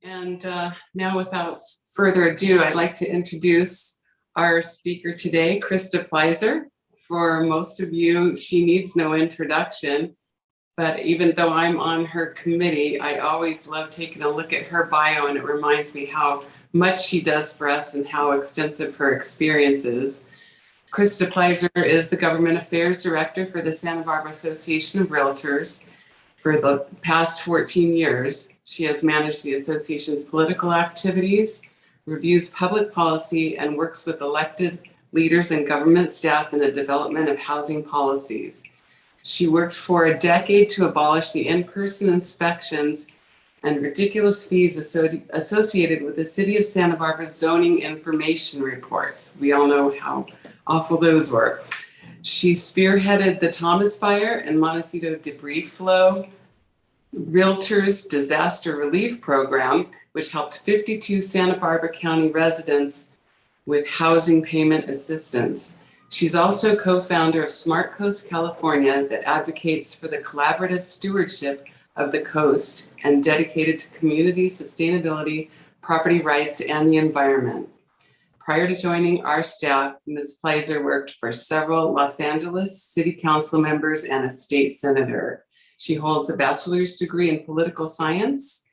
And now, without further ado, I'd like to introduce our speaker today, Krista Pleiser. For most of you, she needs no introduction, but even though I'm on her committee, I always love taking a look at her bio, and it reminds me how much she does for us and how extensive her experience is. Krista Pleiser is the Government Affairs Director for the Santa Barbara Association of Realtors. For the past 14 years, she has managed the association's political activities, reviews public policy, and works with elected leaders and government staff in the development of housing policies. She worked for a decade to abolish the in-person inspections and ridiculous fees associated with the City of Santa Barbara's zoning information reports. We all know how awful those were. She spearheaded the Thomas Fire and Montecito debris flow Realtors Disaster Relief Program, which helped 52 Santa Barbara County residents with housing payment assistance. She's also co-founder of Smart Coast California, that advocates for the collaborative stewardship of the coast and dedicated to community sustainability, property rights, and the environment. Prior to joining our staff, Ms. Pleiser worked for several Los Angeles City Council members and a state senator. She holds a bachelor's degree in political science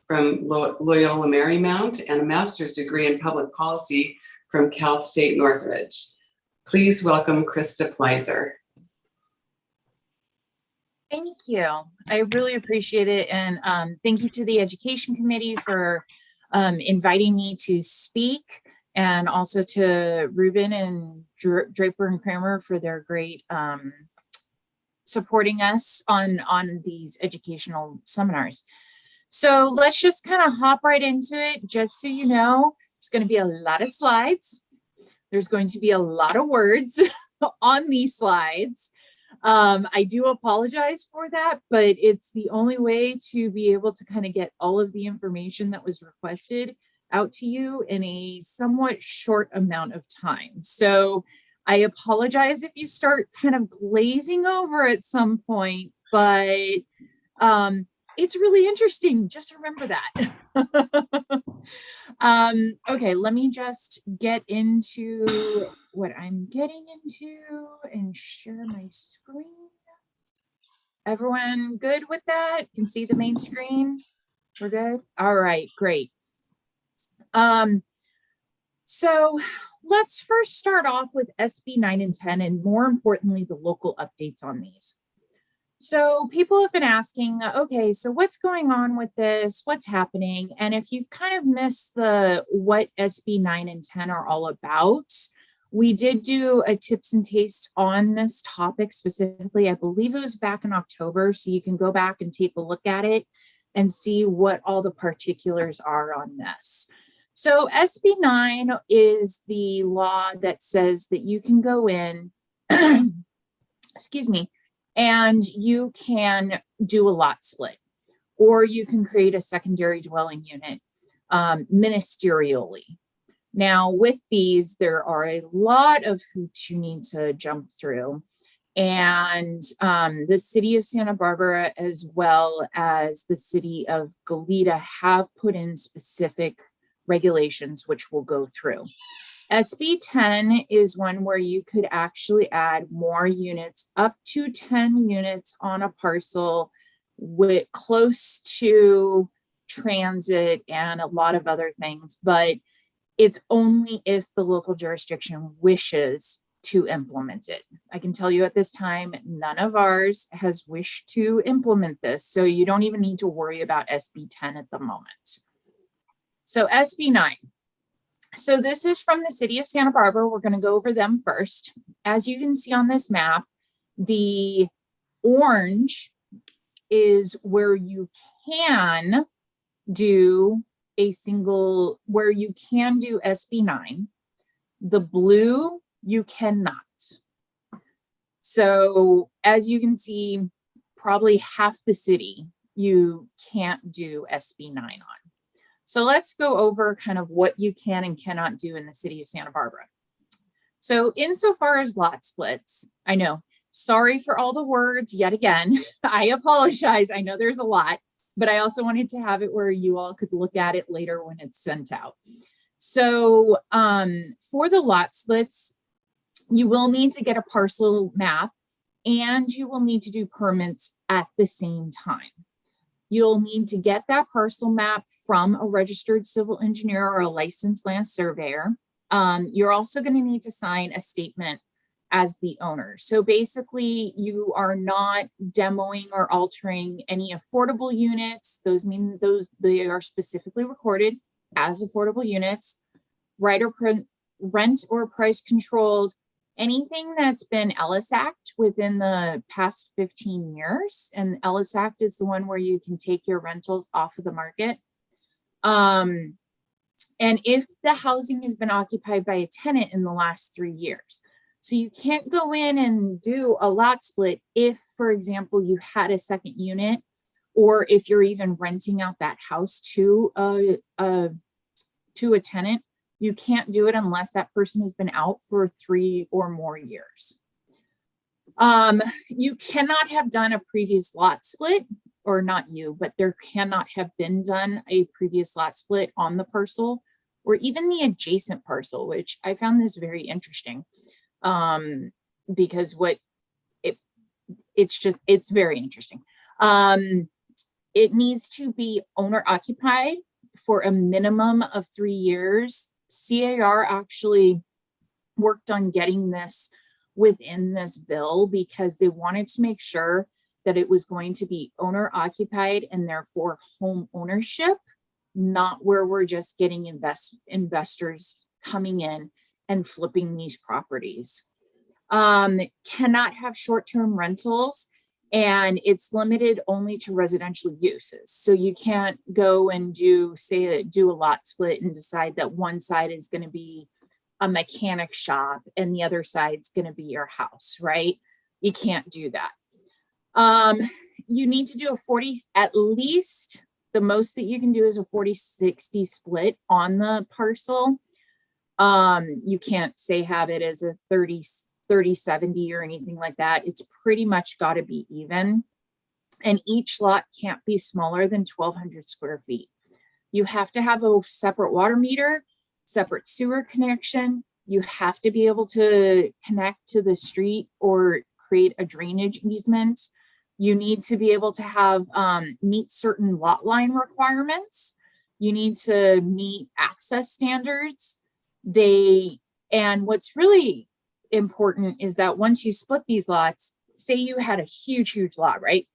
from Loyola Marymount and a master's degree in public policy from Cal State Northridge. Please welcome Krista Pleiser. Thank you. I really appreciate it. And thank you to the Education Committee for inviting me to speak, and also to Ruben and Draper and Kramer for their great supporting us on these educational seminars. So let's just kind of hop right into it. Just so you know, there's going to be a lot of slides. There's going to be a lot of words on these slides. I do apologize for that, but it's the only way to be able to kind of get all of the information that was requested out to you in a somewhat short amount of time. So I apologize if you start kind of glazing over at some point, but it's really interesting. Just remember that. Okay, let me just get into what I'm getting into and share my screen. Everyone good with that? Can see the main screen? We're good? All right, great. So let's first start off with SB9 and 10, and more importantly, the local updates on these. So people have been asking, okay, so what's going on with this? What's happening? And if you've kind of missed what SB9 and 10 are all about, we did do a tips and taste on this topic specifically. I believe it was back in October, so you can go back and take a look at it and see what all the particulars are on this. So SB9 is the law that says that you can go in, excuse me, and you can do a lot split, or you can create a secondary dwelling unit ministerially. Now, with these, there are a lot of hoops you need to jump through. And the city of Santa Barbara, as well as the city of Goleta, have put in specific regulations, which we'll go through. SB10 is one where you could actually add more units, up to 10 units on a parcel, with close to transit and a lot of other things, but it's only if the local jurisdiction wishes to implement it. I can tell you at this time, none of ours has wished to implement this, so you don't even need to worry about SB10 at the moment. So SB9. So this is from the city of Santa Barbara. We're going to go over them first. As you can see on this map, the orange is where you can do where you can do SB9. The blue, you cannot. So as you can see, probably half the city you can't do SB9 on. So let's go over kind of what you can and cannot do in the city of Santa Barbara. So insofar as lot splits, I know, sorry for all the words yet again. I apologize. I know there's a lot. but I also wanted to have it where you all could look at it later when it's sent out. So for the lot splits, you will need to get a parcel map and you will need to do permits at the same time. You'll need to get that parcel map from a registered civil engineer or a licensed land surveyor. You're also going to need to sign a statement as the owner. So basically you are not demoing or altering any affordable units. Those mean they are specifically recorded as affordable units, right, or rent or price controlled. Anything that's been Ellis Act within the past 15 years, and Ellis Act is the one where you can take your rentals off of the market. And if the housing has been occupied by a tenant in the last 3 years. So you can't go in and do a lot split if, for example, you had a second unit, or if you're even renting out that house to a tenant. You can't do it unless that person has been out for 3 or more years. You cannot have done a previous lot split, or not you, but there cannot have been done a previous lot split on the parcel or even the adjacent parcel, which I found this very interesting because it's very interesting. It needs to be owner occupied for a minimum of 3 years. SBAOR actually worked on getting this within this bill because they wanted to make sure that it was going to be owner occupied and therefore home ownership, not where we're just getting investors coming in and flipping these properties. Cannot have short-term rentals, and it's limited only to residential uses. So you can't go and do a lot split and decide that one side is going to be a mechanic shop and the other side's going to be your house, right? You can't do that. You need to do a 40, at least the most that you can do is a 40-60 split on the parcel. You can't say have it as a 30-70 or anything like that. It's pretty much got to be even. And each lot can't be smaller than 1,200 square feet. You have to have a separate water meter, separate sewer connection. You have to be able to connect to the street or create a drainage easement. You need to be able to have meet certain lot line requirements. You need to meet access standards. And what's really important is that once you split these lots, say you had a huge lot, right?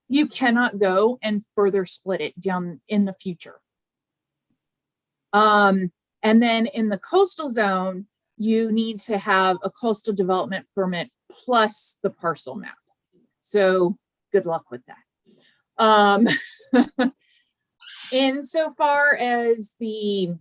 You cannot go and further split it down in the future. And then in the coastal zone, you need to have a coastal development permit plus the parcel map. So good luck with that. Insofar as the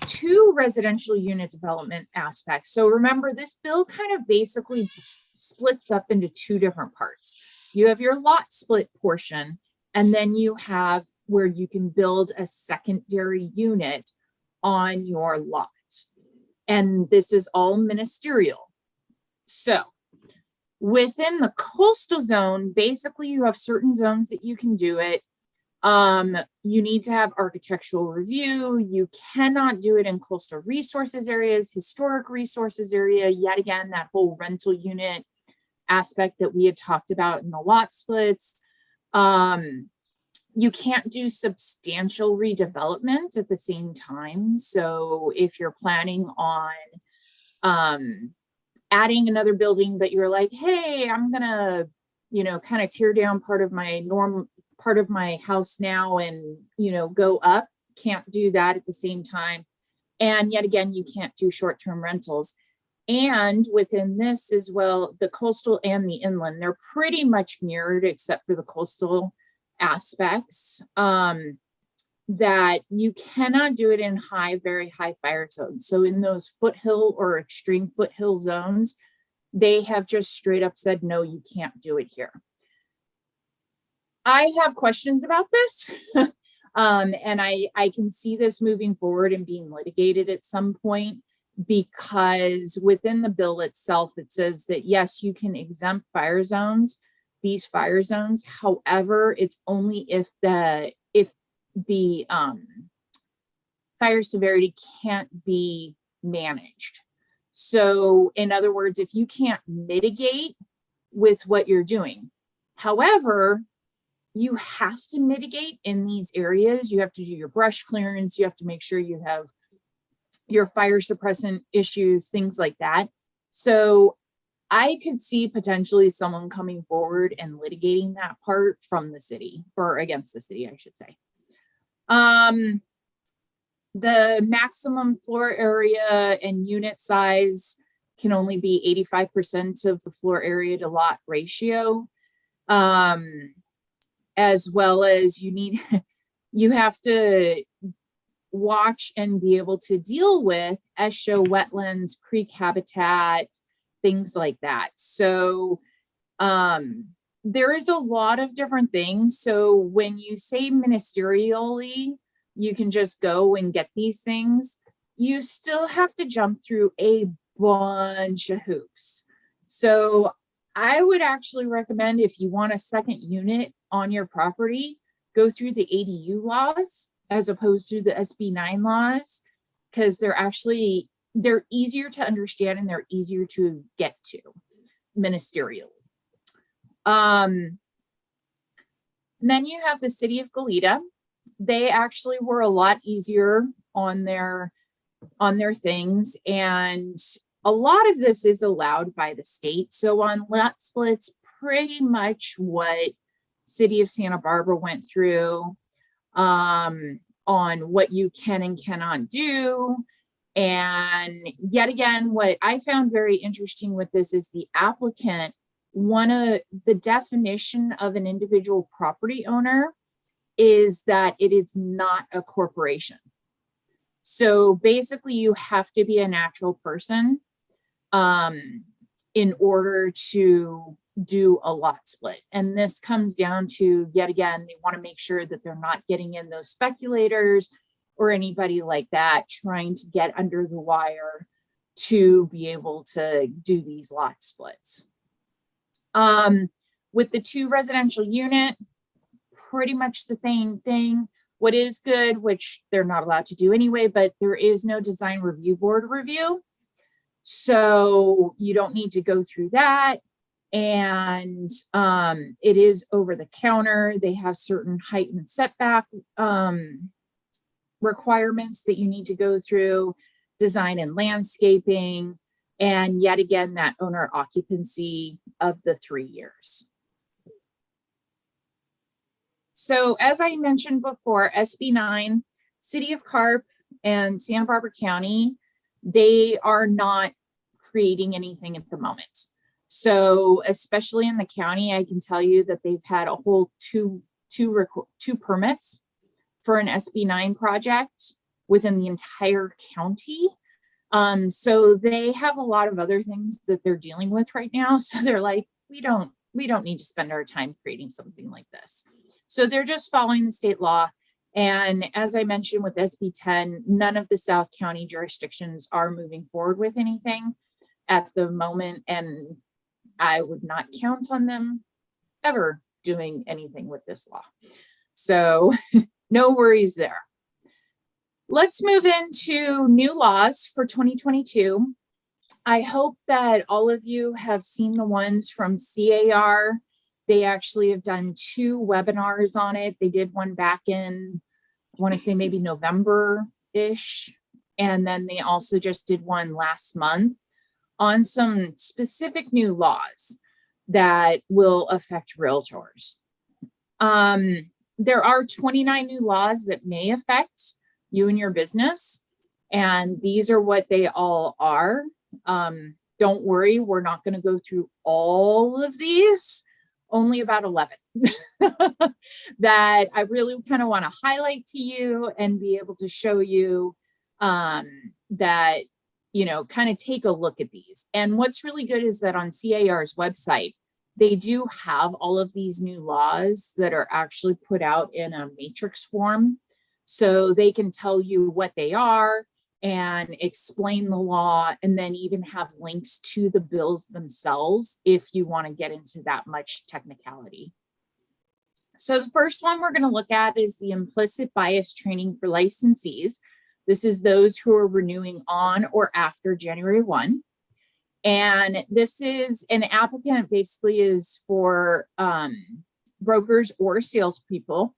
2 residential unit development aspects. So remember, this bill kind of basically splits up into 2 different parts. You have your lot split portion, and then you have where you can build a secondary unit on your lot. And this is all ministerial. So within the coastal zone, basically you have certain zones that you can do it. You need to have architectural review. You cannot do it in coastal resources areas, historic resources area. Yet again, that whole rental unit aspect that we had talked about in the lot splits. You can't do substantial redevelopment at the same time. So if you're planning on adding another building, but you're like, hey, I'm gonna, kind of tear down part of my house now and, go up, can't do that at the same time. And yet again, you can't do short-term rentals. And within this as well, the coastal and the inland, they're pretty much mirrored except for the coastal aspects, that you cannot do it in very high fire zones. So in those foothill or extreme foothill zones, they have just straight up said, no, you can't do it here. I have questions about this. And I can see this moving forward and being litigated at some point, because within the bill itself, it says that yes, you can exempt fire zones, these fire zones. However, it's only if the fire severity can't be managed. So in other words, if you can't mitigate with what you're doing, however, you have to mitigate in these areas. You have to do your brush clearance. You have to make sure you have your fire suppressant issues, things like that. So I could see potentially someone coming forward and litigating that part from the city, or against the city, I should say. The maximum floor area and unit size can only be 85% of the floor area to lot ratio. As well as you have to watch and be able to deal with ESHO, wetlands, creek habitat, things like that. So there is a lot of different things. So when you say ministerially, you can just go and get these things, you still have to jump through a bunch of hoops. So I would actually recommend, if you want a second unit on your property, go through the ADU laws as opposed to the SB9 laws, because they're easier to understand and they're easier to get to ministerially. Then you have the city of Goleta. They actually were a lot easier on their things, and a lot of this is allowed by the state. So on lot splits, pretty much what city of Santa Barbara went through on what you can and cannot do. And yet again, what I found very interesting with this is the applicant, the definition of an individual property owner is that it is not a corporation. So basically you have to be a natural person in order to do a lot split. And this comes down to, yet again, they want to make sure that they're not getting in those speculators or anybody like that trying to get under the wire to be able to do these lot splits. With the 2 residential unit, pretty much the same thing. What is good, which they're not allowed to do anyway, but there is no design review board review. So you don't need to go through that. And it is over the counter. They have certain height and setback requirements that you need to go through, design and landscaping, and yet again, that owner occupancy of the 3 years. So as I mentioned before, SB9, City of Carp and Santa Barbara County, they are not creating anything at the moment. So especially in the county, I can tell you that they've had a whole two permits for an SB9 project within the entire county. So they have a lot of other things that they're dealing with right now. So they're like, we don't need to spend our time creating something like this. So they're just following the state law. And as I mentioned with SB10, none of the South County jurisdictions are moving forward with anything at the moment. And I would not count on them ever doing anything with this law. So no worries there. Let's move into new laws for 2022. I hope that all of you have seen the ones from SBAOR. They actually have done 2 webinars on it. They did one back in, I want to say maybe November-ish. And then they also just did one last month on some specific new laws that will affect realtors. There are 29 new laws that may affect you and your business, and these are what they all are. Don't worry, we're not going to go through all of these, only about 11 that I really kind of want to highlight to you and be able to show you that, you know, kind of take a look at these. And what's really good is that on CAR's website, they do have all of these new laws that are actually put out in a matrix form. So they can tell you what they are, and explain the law, and then even have links to the bills themselves if you want to get into that much technicality. So the first one we're going to look at is the implicit bias training for licensees. This is those who are renewing on or after January 1. And this is an applicant basically is for brokers or salespeople,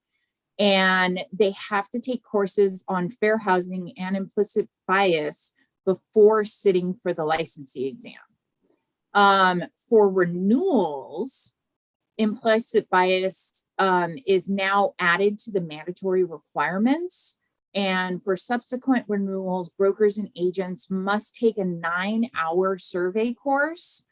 and they have to take courses on fair housing and implicit bias before sitting for the licensee exam. For renewals, implicit bias is now added to the mandatory requirements. And for subsequent renewals, brokers and agents must take a 9-hour survey course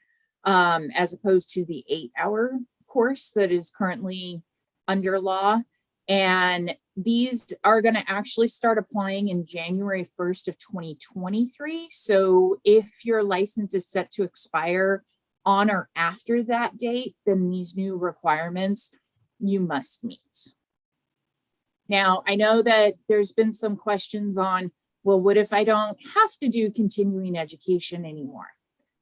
as opposed to the 8-hour course that is currently under law. And these are going to actually start applying in January 1st of 2023. So if your license is set to expire on or after that date, then these new requirements you must meet. Now, I know that there's been some questions on, well, what if I don't have to do continuing education anymore?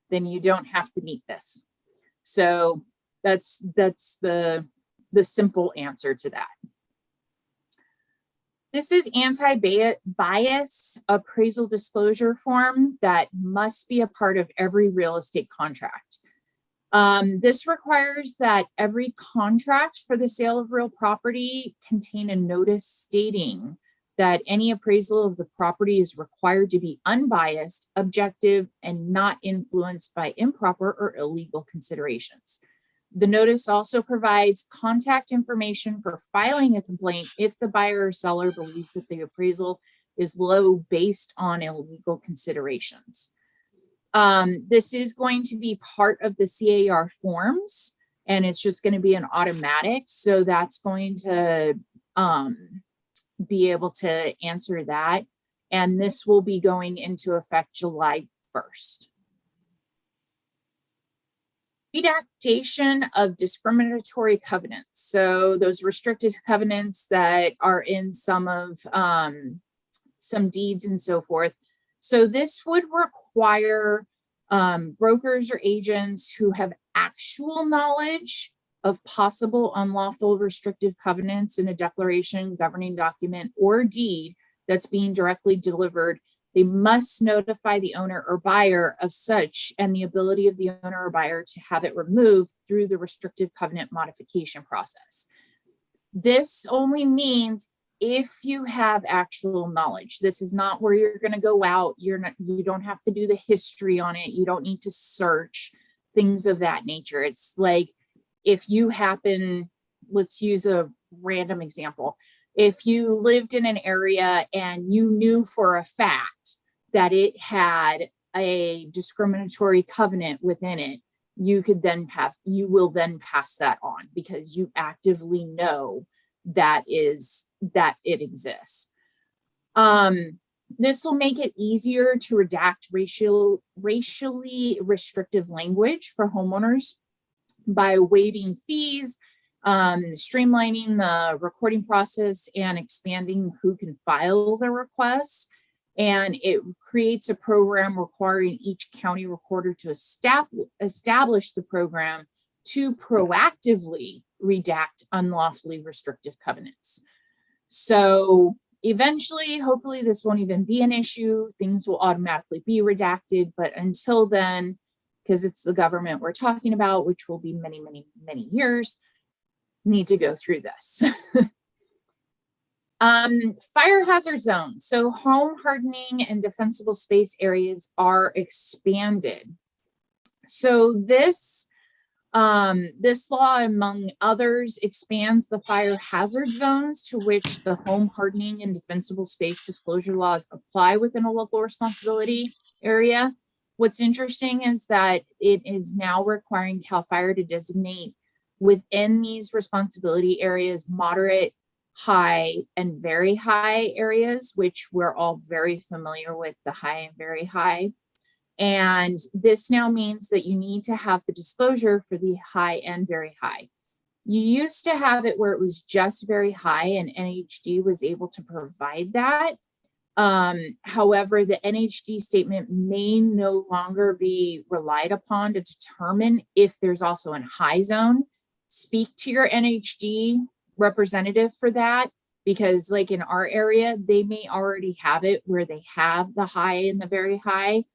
Then you don't have to meet this. So that's the simple answer to that. This is anti-bias appraisal disclosure form that must be a part of every real estate contract. This requires that every contract for the sale of real property contain a notice stating that any appraisal of the property is required to be unbiased, objective, and not influenced by improper or illegal considerations. The notice also provides contact information for filing a complaint if the buyer or seller believes that the appraisal is low based on illegal considerations. This is going to be part of the CAR forms, and it's just going to be an automatic. So that's going to be able to answer that. And this will be going into effect July 1st. Redactation of discriminatory covenants. So those restricted covenants that are in some deeds and so forth. So this would require brokers or agents who have actual knowledge of possible unlawful restrictive covenants in a declaration, governing document, or deed that's being directly delivered. They must notify the owner or buyer of such and the ability of the owner or buyer to have it removed through the restrictive covenant modification process. This only means if you have actual knowledge. This is not where you're going to go out. You don't have to do the history on it. You don't need to search things of that nature. It's like if you happen, let's use a random example. If you lived in an area and you knew for a fact that it had a discriminatory covenant within it, you will then pass that on because you actively know that it exists. This will make it easier to redact racially restrictive language for homeowners by waiving fees, streamlining the recording process, and expanding who can file the request. And it creates a program requiring each county recorder to establish the program to proactively redact unlawfully restrictive covenants. So eventually, hopefully this won't even be an issue. Things will automatically be redacted. But until then, because it's the government we're talking about, which will be many, many, many years, need to go through this. Fire hazard zones. So home hardening and defensible space areas are expanded. So this law, among others, expands the fire hazard zones to which the home hardening and defensible space disclosure laws apply within a local responsibility area. What's interesting is that it is now requiring CAL FIRE to designate within these responsibility areas moderate, high, and very high areas, which we're all very familiar with, the high and very high. And this now means that you need to have the disclosure for the high and very high. You used to have it where it was just very high, and NHD was able to provide that. However, the NHD statement may no longer be relied upon to determine if there's also a high zone. Speak to your NHD representative for that, because like in our area, they may already have it where they have the high and the very high.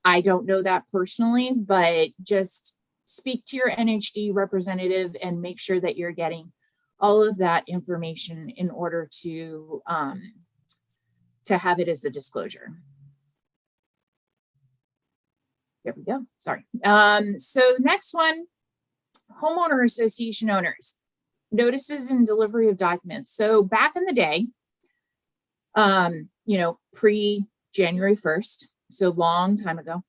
I don't know that personally, but just speak to your NHD representative and make sure that you're getting all of that information in order to have it as a disclosure. There we go. Sorry. So next one, homeowner association owners, notices and delivery of documents. So back in the day, you know, pre-January 1st, so long time ago,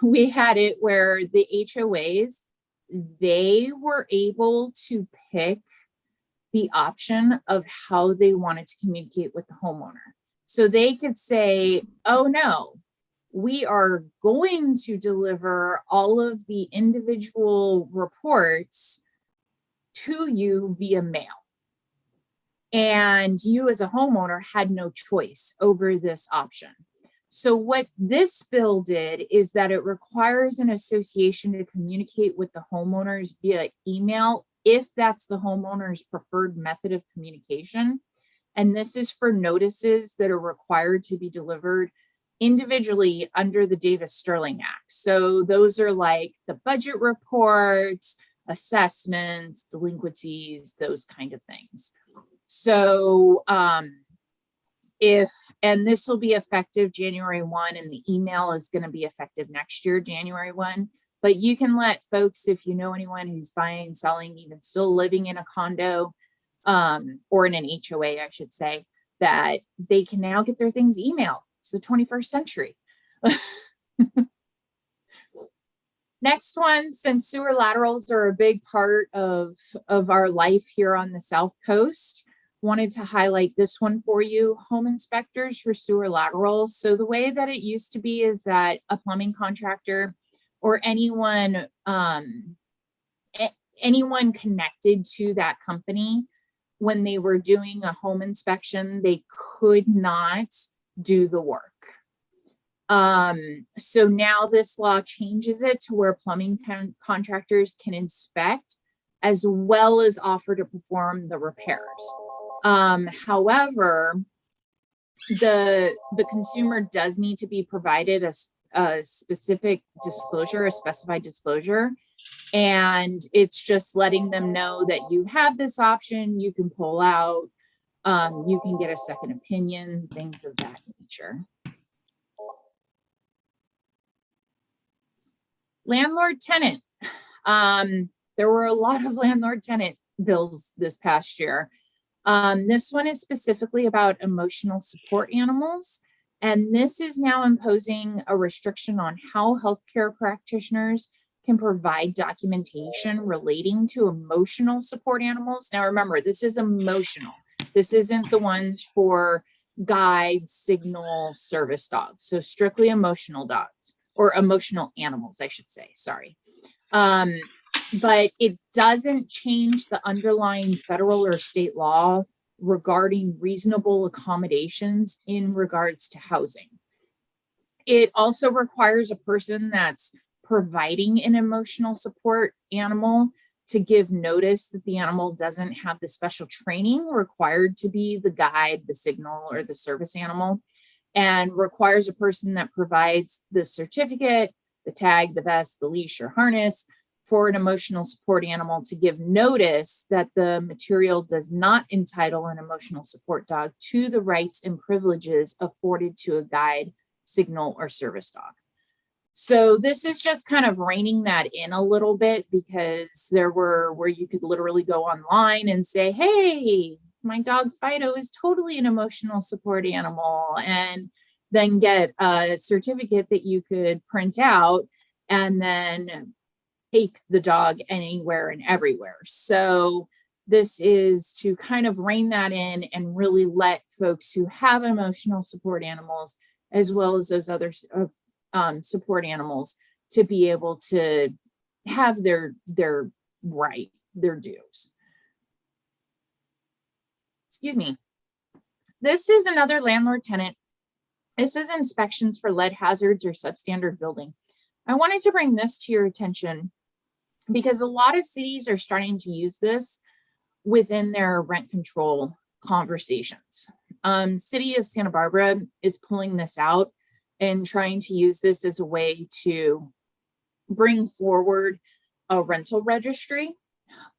we had it where the HOAs, they were able to pick the option of how they wanted to communicate with the homeowner. So they could say, oh no, we are going to deliver all of the individual reports to you via mail. And you as a homeowner had no choice over this option. So what this bill did is that it requires an association to communicate with the homeowners via email if that's the homeowner's preferred method of communication. And this is for notices that are required to be delivered individually under the Davis-Sterling Act. So those are like the budget reports, assessments, delinquencies, those kind of things. So and this will be effective January 1, and the email is going to be effective next year, January 1. But you can let folks, if you know anyone who's buying, selling, even still living in a condo, or in an HOA, I should say, that they can now get their things emailed. It's the 21st century. Next one, since sewer laterals are a big part of our life here on the South Coast, wanted to highlight this one for you, home inspectors for sewer laterals. So the way that it used to be is that a plumbing contractor or anyone connected to that company, when they were doing a home inspection, they could not do the work. So now this law changes it to where plumbing contractors can inspect as well as offer to perform the repairs. However, the consumer does need to be provided a specific disclosure, a specified disclosure, and it's just letting them know that you have this option, you can pull out, you can get a second opinion, things of that nature. Landlord tenant. There were a lot of landlord tenant bills this past year. This one is specifically about emotional support animals. And this is now imposing a restriction on how healthcare practitioners can provide documentation relating to emotional support animals. Now, remember, this is emotional. This isn't the ones for guide, signal, service dogs. So strictly emotional dogs, or emotional animals, I should say, sorry. But it doesn't change the underlying federal or state law regarding reasonable accommodations in regards to housing. It also requires a person that's providing an emotional support animal to give notice that the animal doesn't have the special training required to be the guide, the signal, or the service animal, and requires a person that provides the certificate, the tag, the vest, the leash, or harness for an emotional support animal to give notice that the material does not entitle an emotional support dog to the rights and privileges afforded to a guide, signal, or service dog. So this is just kind of reining that in a little bit, because there were where you could literally go online and say, hey, my dog Fido is totally an emotional support animal, and then get a certificate that you could print out and then take the dog anywhere and everywhere. So this is to kind of rein that in and really let folks who have emotional support animals, as well as those other support animals, to be able to have their dues. Excuse me. This is another landlord tenant. This is inspections for lead hazards or substandard building. I wanted to bring this to your attention because a lot of cities are starting to use this within their rent control conversations. City of Santa Barbara is pulling this out and trying to use this as a way to bring forward a rental registry.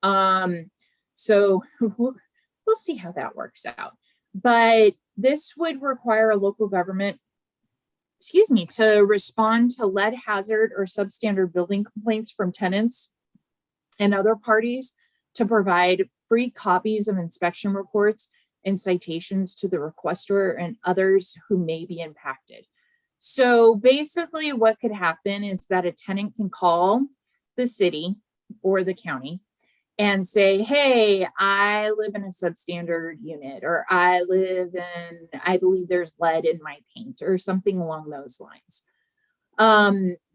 So we'll see how that works out. But this would require a local government, to respond to lead hazard or substandard building complaints from tenants and other parties, to provide free copies of inspection reports and citations to the requester and others who may be impacted. So basically what could happen is that a tenant can call the city or the county and say, hey, I live in a substandard unit, or I believe there's lead in my paint, or something along those lines.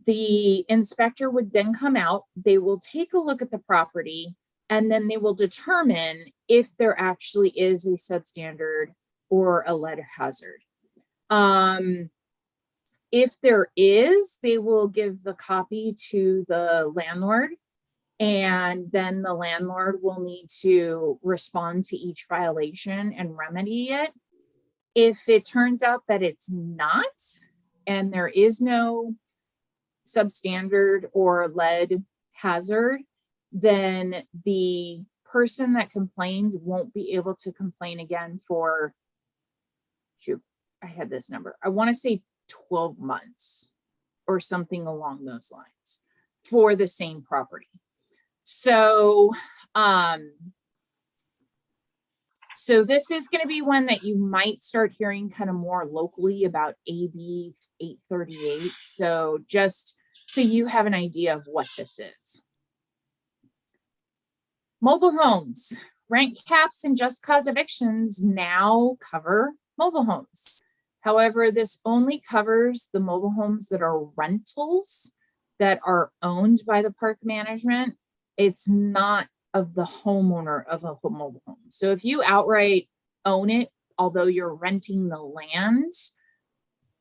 The inspector would then come out, they will take a look at the property, and then they will determine if there actually is a substandard or a lead hazard. If there is, they will give the copy to the landlord, and then the landlord will need to respond to each violation and remedy it. If it turns out that it's not, and there is no substandard or lead hazard, then the person that complained won't be able to complain again for, I had this number, I want to say 12 months or something along those lines for the same property. So, so this is going to be one that you might start hearing kind of more locally about, AB 838. So just so you have an idea of what this is. Mobile homes, rent caps and just cause evictions now cover mobile homes. However, this only covers the mobile homes that are rentals that are owned by the park management. It's not of the homeowner of a mobile home. So if you outright own it, although you're renting the land,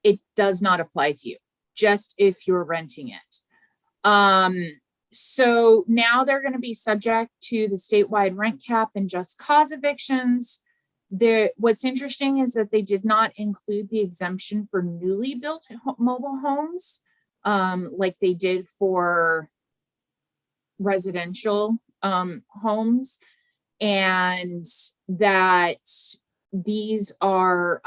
it does not apply to you, just if you're renting it. So now they're going to be subject to the statewide rent cap and just cause evictions. What's interesting is that they did not include the exemption for newly built mobile homes, like they did for residential homes, and that these are,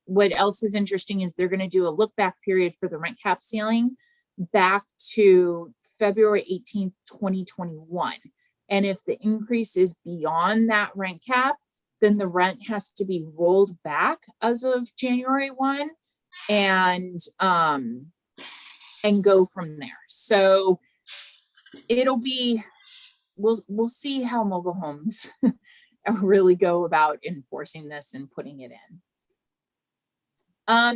what else is interesting is they're going to do a look back period for the rent cap ceiling back to February 18th, 2021. And if the increase is beyond that rent cap, then the rent has to be rolled back as of January 1 and go from there. So it'll be, we'll see how mobile homes really go about enforcing this and putting it in.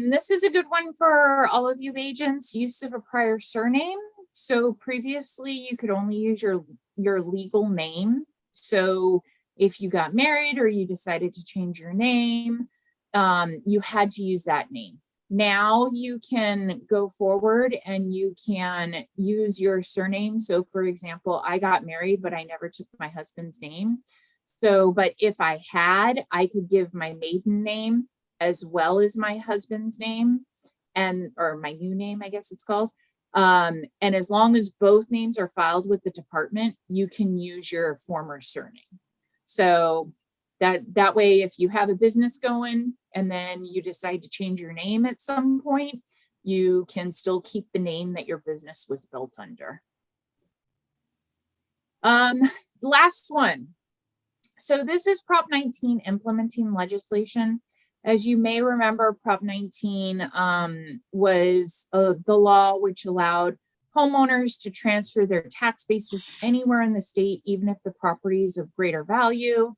This is a good one for all of you agents, use of a prior surname. So previously you could only use your legal name. So if you got married or you decided to change your name, you had to use that name. Now you can go forward and you can use your surname. So for example, I got married, but I never took my husband's name. So, but if I had, I could give my maiden name as well as my husband's name, or my new name, I guess it's called. And as long as both names are filed with the department, you can use your former surname. So that way, if you have a business going and then you decide to change your name at some point, you can still keep the name that your business was built under. Last one. So this is Prop 19 implementing legislation. As you may remember, Prop 19 was the law which allowed homeowners to transfer their tax basis anywhere in the state, even if the property is of greater value.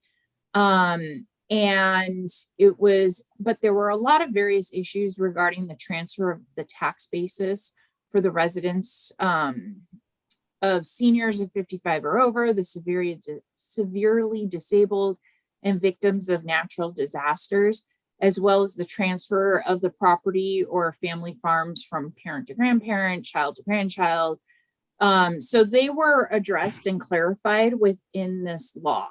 And it was, but there were a lot of various issues regarding the transfer of the tax basis for the residents of seniors of 55 or over, the severely disabled, and victims of natural disasters, as well as the transfer of the property or family farms from parent to grandparent, child to grandchild. So they were addressed and clarified within this law.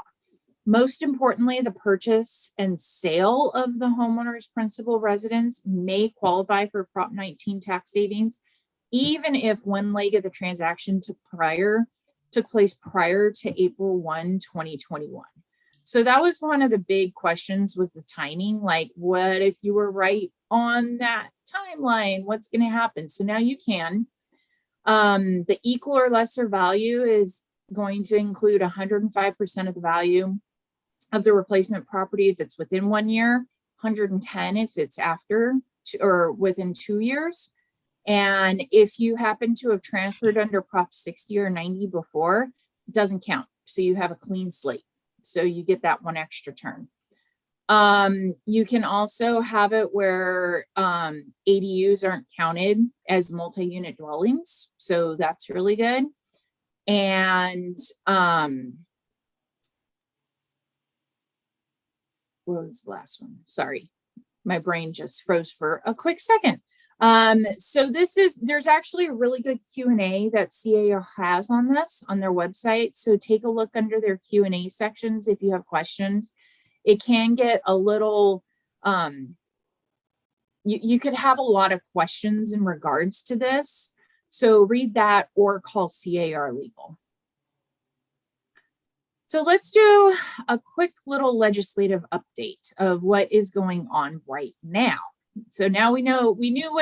Most importantly, the purchase and sale of the homeowner's principal residence may qualify for Prop 19 tax savings, even if one leg of the transaction took place prior to April 1, 2021. So that was one of the big questions, was the timing. Like, what if you were right on that timeline? What's going to happen? So now you can. The equal or lesser value is going to include 105% of the value of the replacement property if it's within 1 year, 110 if it's after or within 2 years. And if you happen to have transferred under Prop 60 or 90 before, it doesn't count. So you have a clean slate. So you get that one extra turn. You can also have it where ADUs aren't counted as multi-unit dwellings. So that's really good. And what was the last one? Sorry, my brain just froze for a quick second. So there's actually a really good Q&A that SBAOR has on this on their website. So take a look under their Q&A sections if you have questions. It can get a little, you could have a lot of questions in regards to this. So read that or call SBAOR Legal. So let's do a quick little legislative update of what is going on right now. So now we knew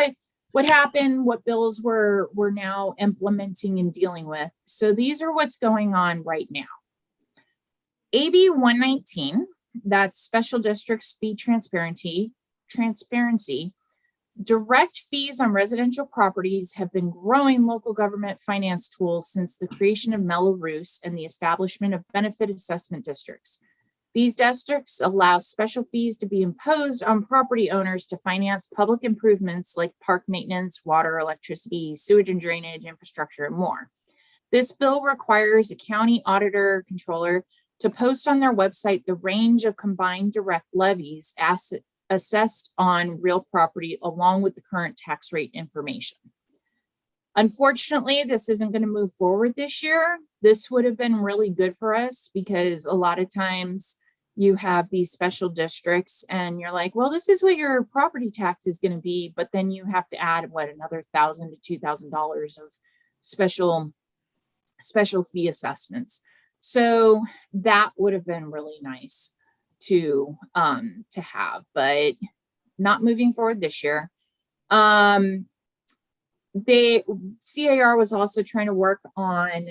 what happened, what bills we're now implementing and dealing with. So these are what's going on right now. AB 119, that's Special Districts Fee Transparency. Direct fees on residential properties have been growing local government finance tools since the creation of Mello-Roos and the establishment of benefit assessment districts. These districts allow special fees to be imposed on property owners to finance public improvements like park maintenance, water, electricity, sewage and drainage, infrastructure, and more. This bill requires a county auditor controller to post on their website the range of combined direct levies assessed on real property along with the current tax rate information. Unfortunately, this isn't going to move forward this year. This would have been really good for us because a lot of times you have these special districts and you're like, well, this is what your property tax is going to be, but then you have to add another $1,000 to $2,000 of special fee assessments. So that would have been really nice to have, but not moving forward this year. The SBAOR was also trying to work on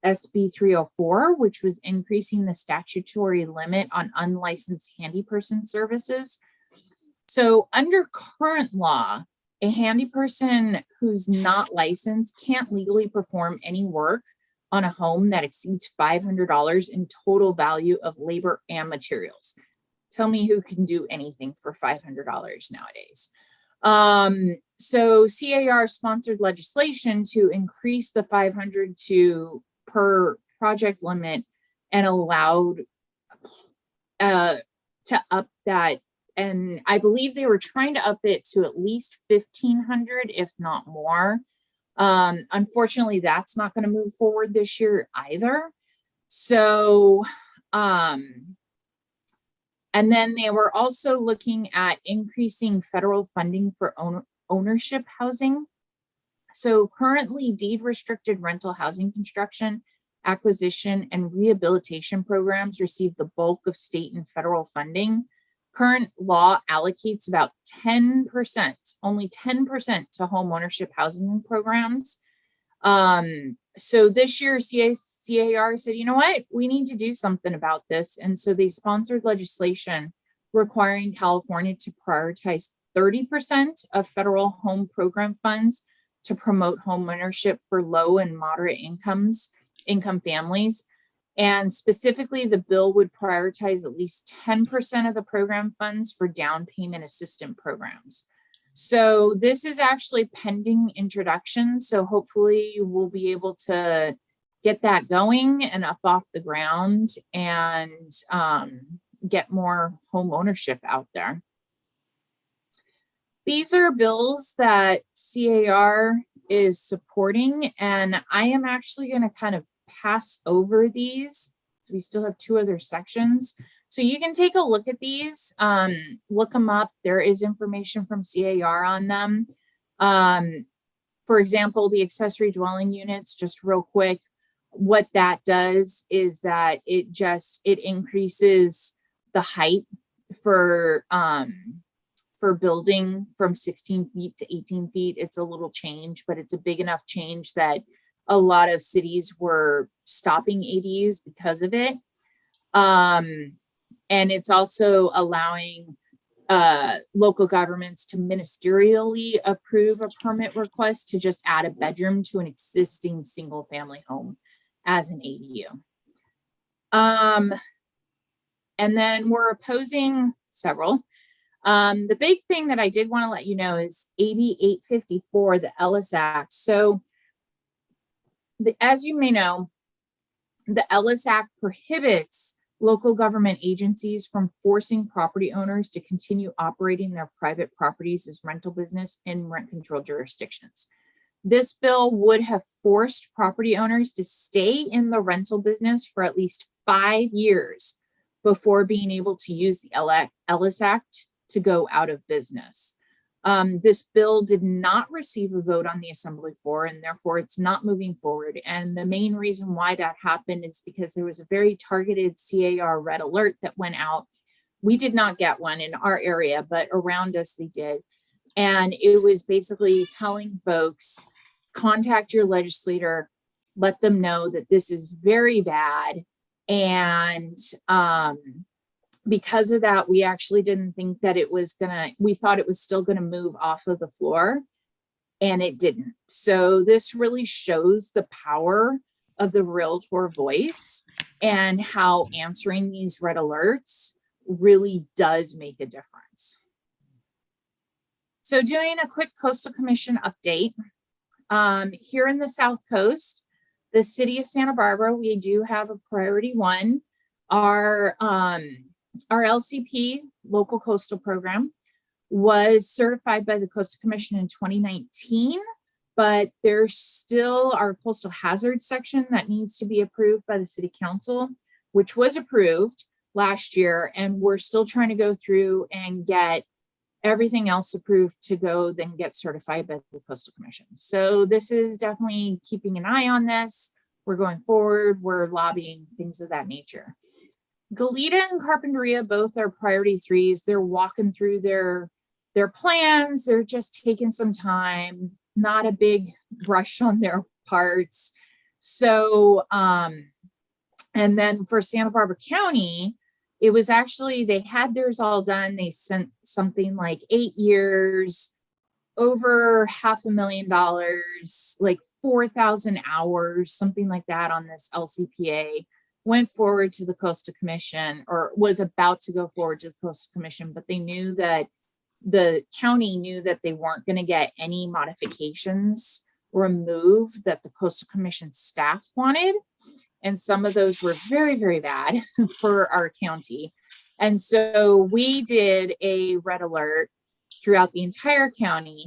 SB 304, which was increasing the statutory limit on unlicensed handy person services. So under current law, a handy person who's not licensed can't legally perform any work on a home that exceeds $500 in total value of labor and materials. Tell me who can do anything for $500 nowadays. So SBAOR sponsored legislation to increase the 500 per project limit and allowed to up that. And I believe they were trying to up it to at least 1,500, if not more. Unfortunately, that's not going to move forward this year either. So, and then they were also looking at increasing federal funding for ownership housing. So currently, deed restricted rental housing construction, acquisition, and rehabilitation programs receive the bulk of state and federal funding. Current law allocates about 10%, only 10% to home ownership housing programs. So this year, SBAOR said, you know what, we need to do something about this. And so they sponsored legislation requiring California to prioritize 30% of federal home program funds to promote home ownership for low and moderate income families. And specifically, the bill would prioritize at least 10% of the program funds for down payment assistance programs. So this is actually pending introduction. So hopefully we'll be able to get that going and up off the ground and get more home ownership out there. These are bills that SBAOR is supporting, and I am actually going to kind of pass over these. We still have 2 other sections. So you can take a look at these, look them up. There is information from SBAOR on them. For example, the accessory dwelling units, just real quick, what that does is that it increases the height for building from 16 feet to 18 feet. It's a little change, but it's a big enough change that a lot of cities were stopping ADUs because of it. And it's also allowing local governments to ministerially approve a permit request to just add a bedroom to an existing single family home as an ADU. And then we're opposing several. The big thing that I did want to let you know is AB 854, the Ellis Act. So as you may know, the Ellis Act prohibits local government agencies from forcing property owners to continue operating their private properties as rental business in rent control jurisdictions. This bill would have forced property owners to stay in the rental business for at least 5 years before being able to use the Ellis Act to go out of business. This bill did not receive a vote on the assembly floor, and therefore it's not moving forward. And the main reason why that happened is because there was a very targeted SBAOR red alert that went out. We did not get one in our area, but around us they did. And it was basically telling folks, contact your legislator, let them know that this is very bad. And because of that, we actually didn't think that it was we thought it was still gonna move off of the floor, and it didn't. So this really shows the power of the Realtor voice and how answering these red alerts really does make a difference. So doing a quick Coastal Commission update. Here in the South Coast, the city of Santa Barbara, we do have a priority 1. Our LCP, Local Coastal Program, was certified by the Coastal Commission in 2019, but there's still our coastal hazard section that needs to be approved by the City Council, which was approved last year, and we're still trying to go through and get everything else approved to go then get certified by the Coastal Commission. So this is definitely keeping an eye on this. We're going forward, we're lobbying, things of that nature. Goleta and Carpinteria both are priority 3s. They're walking through their plans. They're just taking some time, not a big rush on their parts. So, and then for Santa Barbara County, it was actually, they had theirs all done. They sent something like 8 years, over $500,000, like 4,000 hours, something like that on this LCPA. Went forward to the Coastal Commission, or was about to go forward to the Coastal Commission, but they knew that the county knew that they weren't going to get any modifications removed that the Coastal Commission staff wanted. And some of those were very, very bad for our county. And so we did a red alert throughout the entire county,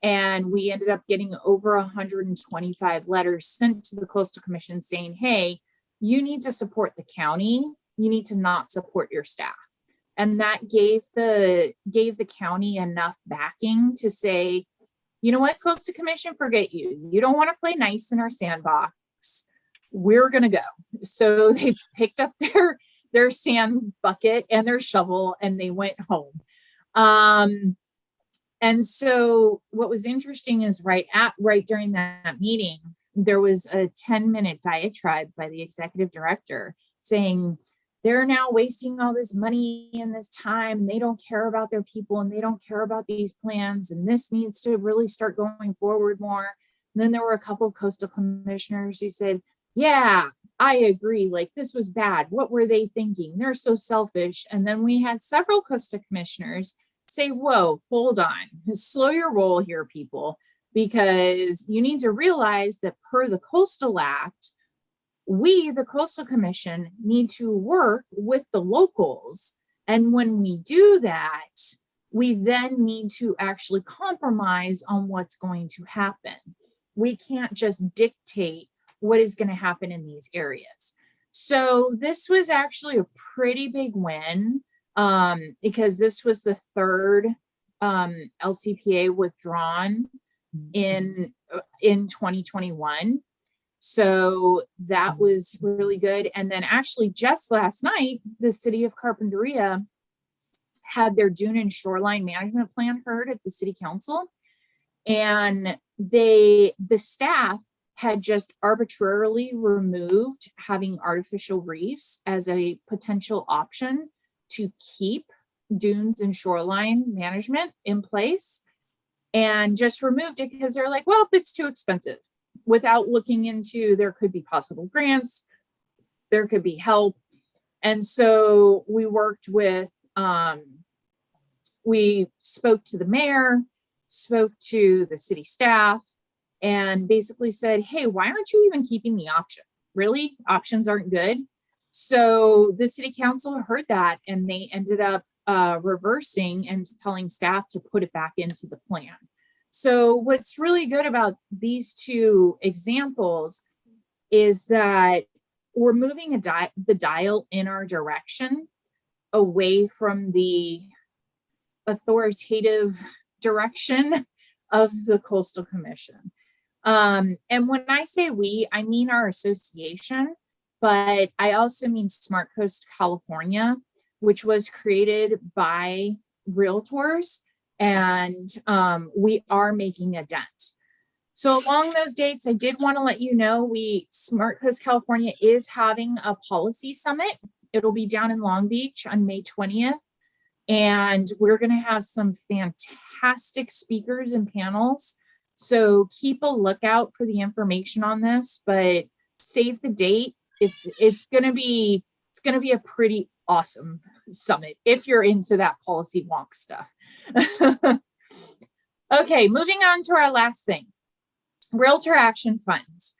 and we ended up getting over 125 letters sent to the Coastal Commission saying, hey, you need to support the county. You need to not support your staff. And that gave the county enough backing to say, you know what, Coastal Commission, forget you. You don't want to play nice in our sandbox. We're going to go. So they picked up their sand bucket and their shovel and they went home. And so what was interesting is right during that meeting, there was a 10-minute diatribe by the executive director saying they're now wasting all this money and this time, and they don't care about their people and they don't care about these plans, and this needs to really start going forward more. And then there were a couple of coastal commissioners who said, yeah, I agree, like this was bad. What were they thinking? They're so selfish. And then we had several coastal commissioners say, whoa, hold on, slow your roll here, people. Because you need to realize that per the Coastal Act, We, the Coastal Commission, need to work with the locals. And when we do that, we then need to actually compromise on what's going to happen. We can't just dictate what is going to happen in these areas. So this was actually a pretty big win, because this was the third LCPA withdrawn in 2021. So that was really good. And then actually just last night, the city of Carpinteria had their dune and shoreline management plan heard at the city council. And the staff had just arbitrarily removed having artificial reefs as a potential option to keep dunes and shoreline management in place, and just removed it because they're like, well, it's too expensive, without looking into there could be possible grants, there could be help. And so we worked with, we spoke to the mayor, spoke to the city staff, and basically said, hey, why aren't you even keeping the option? Really? Options aren't good? So the city council heard that, and they ended up reversing and telling staff to put it back into the plan. So what's really good about these two examples is that we're moving the dial in our direction away from the authoritative direction of the Coastal Commission. And when I say we, I mean our association, but I also mean Smart Coast California, which was created by Realtors, and we are making a dent. So along those dates, I did want to let you know Smart Coast California is having a policy summit. It'll be down in Long Beach on May 20th. And we're going to have some fantastic speakers and panels. So keep a lookout for the information on this, but save the date. It's going to be a pretty awesome summit if you're into that policy wonk stuff. Okay, moving on to our last thing, Realtor Action Funds.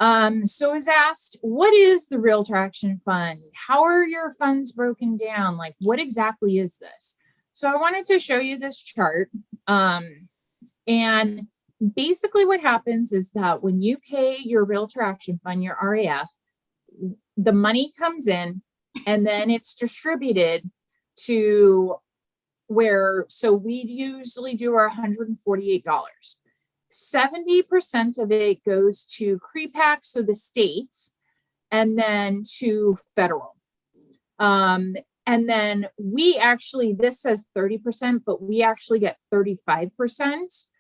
So I was asked, what is the Realtor Action Fund? How are your funds broken down? Like, what exactly is this? So I wanted to show you this chart. And basically what happens is that when you pay your Realtor Action Fund, your RAF, the money comes in and then it's distributed to where, so we usually do our $148. 70% of it goes to CREPAC, so the states, and then to federal. And then we actually, this says 30%, but we actually get 35%,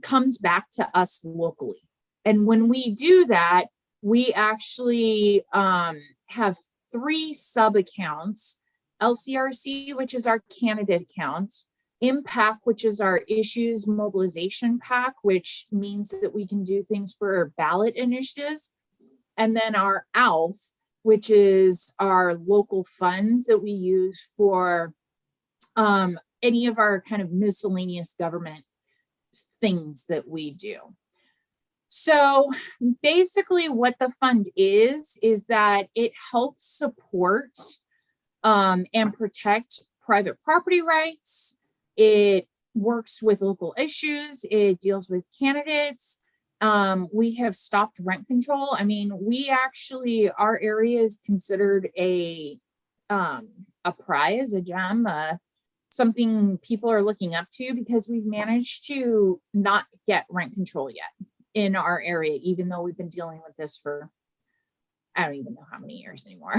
comes back to us locally. And when we do that, we actually have 3 sub accounts: LCRC, which is our candidate account; IMPAC, which is our issues mobilization pack, which means that we can do things for ballot initiatives; and then our ALF, which is our local funds that we use for any of our kind of miscellaneous government things that we do. So basically what the fund is that it helps support and protect private property rights. It works with local issues. It deals with candidates. We have stopped rent control. I mean, we actually, our area is considered a prize, a gem, something people are looking up to, because we've managed to not get rent control yet in our area, even though we've been dealing with this for, I don't even know how many years anymore.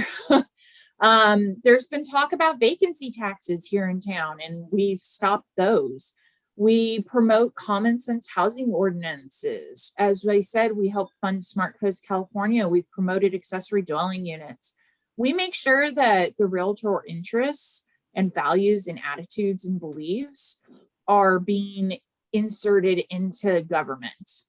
There's been talk about vacancy taxes here in town, and we've stopped those. We promote common sense housing ordinances. As I said, we help fund Smart Coast California. We've promoted accessory dwelling units. We make sure that the realtor interests and values and attitudes and beliefs are being inserted into government.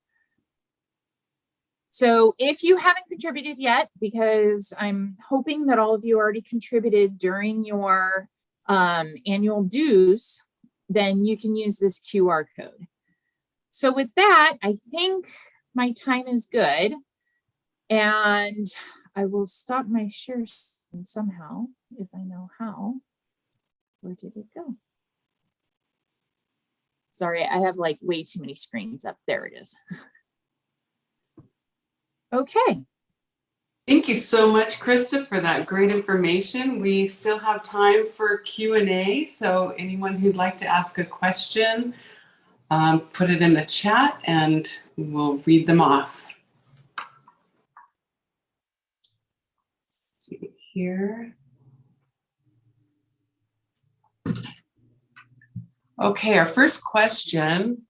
So if you haven't contributed yet, because I'm hoping that all of you already contributed during your annual dues, then you can use this QR code. So with that, I think my time is good. And I will stop my share somehow, if I know how. Where did it go? Sorry, I have like way too many screens up. There it is. Okay. Thank you so much, Krista, for that great information. We still have time for Q&A, so anyone who'd like to ask a question, put it in the chat and we'll read them off. Let's see here. Okay, our first question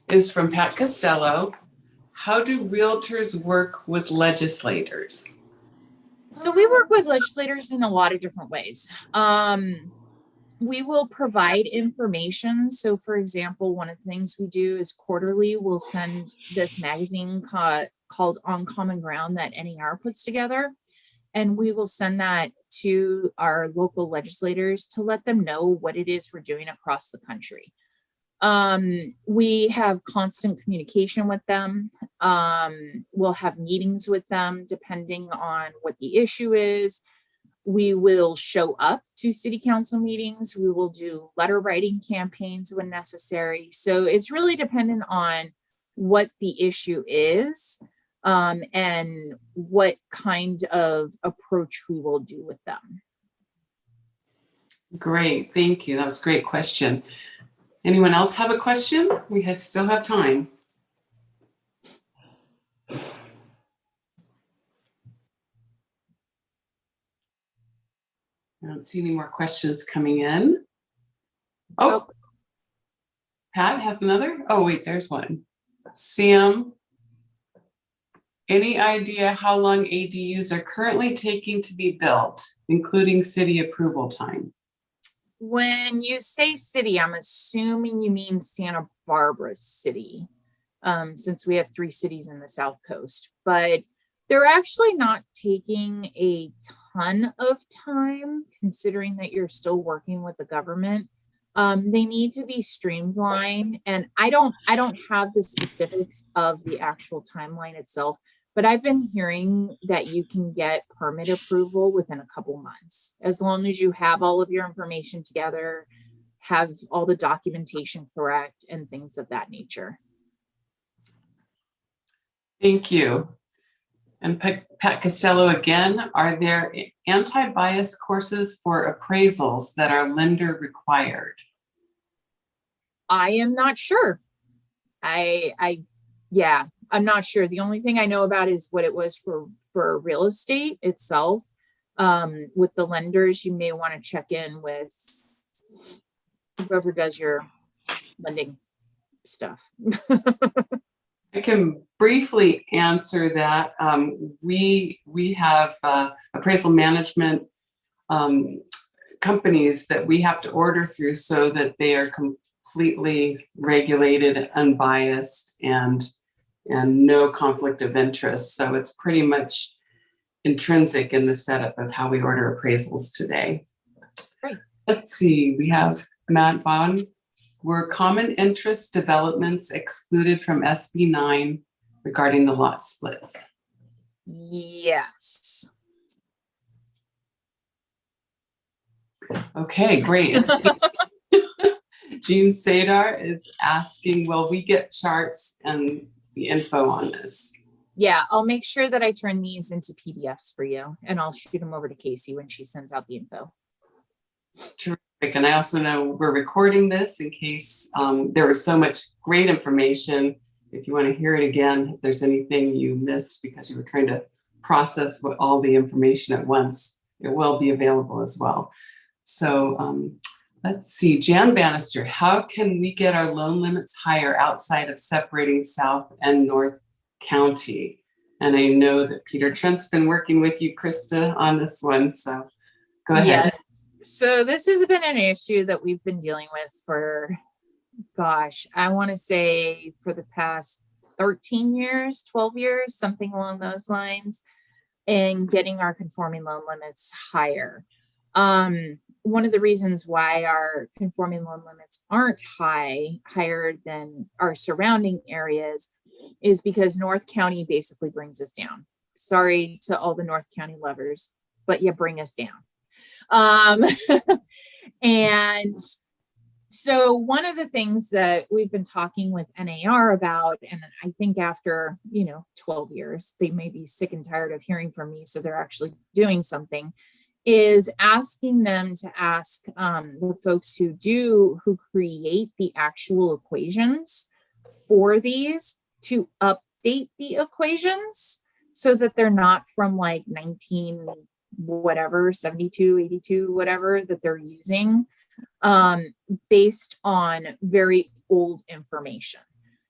is from Pat Costello. How do realtors work with legislators? So we work with legislators in a lot of different ways. We will provide information. So for example, one of the things we do is quarterly, we'll send this magazine called On Common Ground that NAR puts together. And we will send that to our local legislators to let them know what it is we're doing across the country. We have constant communication with them. We'll have meetings with them depending on what the issue is. We will show up to city council meetings. We will do letter writing campaigns when necessary. So it's really dependent on what the issue is, and what kind of approach we will do with them. Great, thank you. That was a great question. Anyone else have a question? We still have time. I don't see any more questions coming in. Oh, Pat has another? Oh, wait, there's one. Sam, any idea how long ADUs are currently taking to be built, including city approval time? When you say city, I'm assuming you mean Santa Barbara City, since we have 3 cities in the South Coast, but they're actually not taking a ton of time considering that you're still working with the government. They need to be streamlined, and I don't have the specifics of the actual timeline itself, but I've been hearing that you can get permit approval within a couple months, as long as you have all of your information together, have all the documentation correct, and things of that nature. Thank you. And Pat Costello again, are there anti-bias courses for appraisals that are lender required? I am not sure. Yeah, I'm not sure. The only thing I know about is what it was for real estate itself. With the lenders, you may want to check in with whoever does your lending stuff. I can briefly answer that. We have appraisal management companies that we have to order through so that they are completely regulated, unbiased, and no conflict of interest. So it's pretty much intrinsic in the setup of how we order appraisals today. Great. Let's see, we have Matt Vaughn. Were common interest developments excluded from SB9 regarding the lot splits? Yes. Okay, great. Jean Sadar is asking, will we get charts and the info on this? Yeah, I'll make sure that I turn these into PDFs for you, and I'll shoot them over to Casey when she sends out the info. Terrific. And I also know we're recording this in case there was so much great information. If you want to hear it again, if there's anything you missed because you were trying to process all the information at once, it will be available as well. So let's see, Jan Bannister, how can we get our loan limits higher outside of separating South and North County? And I know that Peter Trent's been working with you, Krista, on this one. So go ahead. Yes. So this has been an issue that we've been dealing with for, gosh, I want to say for the past 13 years, 12 years, something along those lines, and getting our conforming loan limits higher. One of the reasons why our conforming loan limits aren't higher than our surrounding areas is because North County basically brings us down. Sorry to all the North County lovers, but you bring us down. And so one of the things that we've been talking with NAR about, and I think after, 12 years, they may be sick and tired of hearing from me, so they're actually doing something, is asking them to ask the folks who create the actual equations for these to update the equations so that they're not from like 19 whatever, 72, 82, whatever that they're using, based on very old information.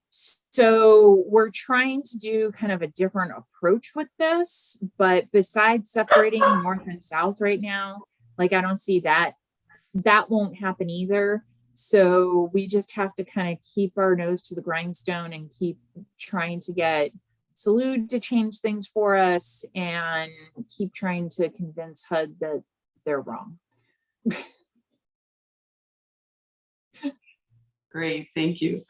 So we're trying to do kind of a different approach with this, but besides separating north and south right now, like I don't see that won't happen either. So we just have to kind of keep our nose to the grindstone and keep trying to get Salud to change things for us and keep trying to convince HUD that they're wrong. Great, thank you.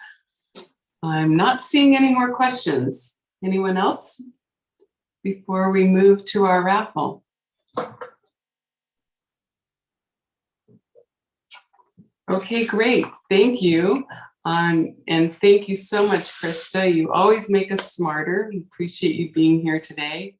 I'm not seeing any more questions. Anyone else before we move to our raffle? Okay, great. Thank you. And thank you so much, Krista. You always make us smarter. We appreciate you being here today.